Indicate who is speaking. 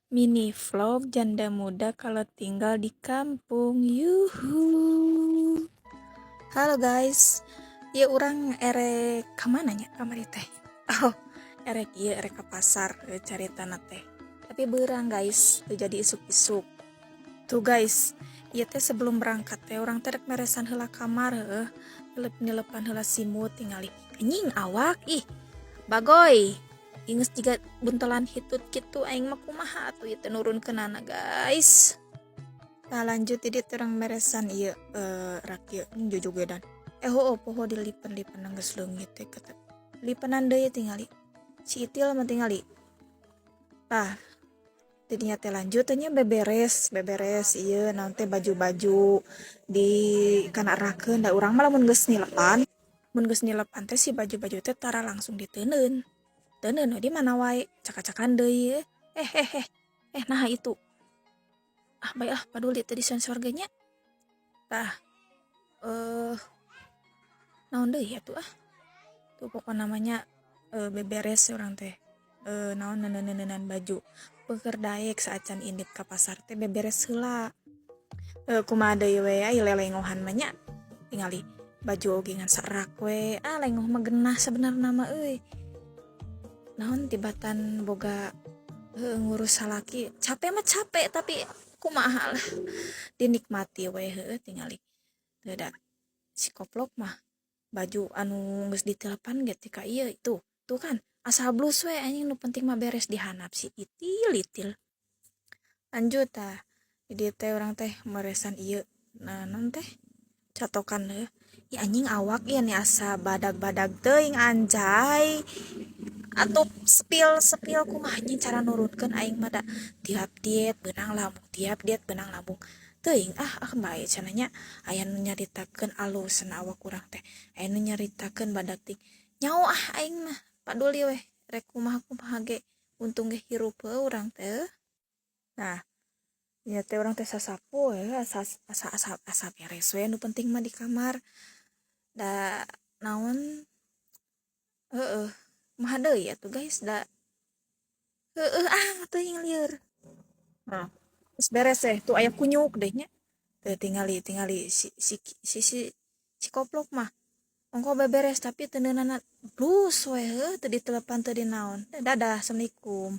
Speaker 1: Mini vlog janda muda kalau tinggal di kampung. Yuhu. Halo guys. Ya orang ere kemana nya kamari teh? Oh, erek iya erek ke pasar cari tanah teh. Tapi berang guys, tuh jadi isuk-isuk. Tuh guys, iya teh sebelum berangkat teh orang teh rek meresan heula kamar heuh. Nyelepan heula simut tingali. Anjing awak ih. Bagoy. Inges juga buntelan hitut gitu aing mah kumaha atuh ieu nurun ke nana guys. Nah lanjut jadi terang meresan ieu rak ieu jojogedan. Poho dilipen-lipen geus leungit teh kata. Lipenan deui tingali. Si Itil mah tingali. Tah jadinya teh lanjut nya beberes ieu naon teh baju-baju di kana rakeun da urang mah lamun geus nilepan. Mun geus nilepan teh si baju-baju teh tara langsung diteuneun. Teuneun di mana wae cak-cakan deui nah itu baik paduli tadi sensor genya tah naon deui ya tuh tuh pokok namanya beberes orang teh naon neunan baju peuker daek saacan indit ka pasar teh beberes heula kumaha deui we aya lelengohan mah nya tingali baju oge ngan serak we lengoh mah genah sebenarnya mah euy naon tibatan boga ngurus salaki capek mah capek tapi kumaha lah dinikmati we tingali teu da si koplok mah baju anu geus ditelepan ge tika ieu itu tuh kan asal blus we anjing nu penting mah beres dihanap si itil lanjut jadi teh orang teh meresan ieu nah non teh catokan ya anjing awak ya nih asa badag-badag teuing anjay atau spill kumaha anjing cara nurutkeun aing mah da tiap diet benang lambung teuing bae cenanya aya nu nyaritakeun alusna awak urang teh aya nu nyaritakeun badak ting nyaho aing mah paduli we rek kumaha ge untung ge hirup urang teh nah nya teh urang teh sasapu asa beres we nu penting mah di kamar da naon mah deui atuh guys da teuing lieur nah terus beres tuh aya kunyuk deh nya teu tingali si koplok mah ongko beberes tapi teu neunana blus we teu ditelepan teu dinaon dadah assalamualaikum.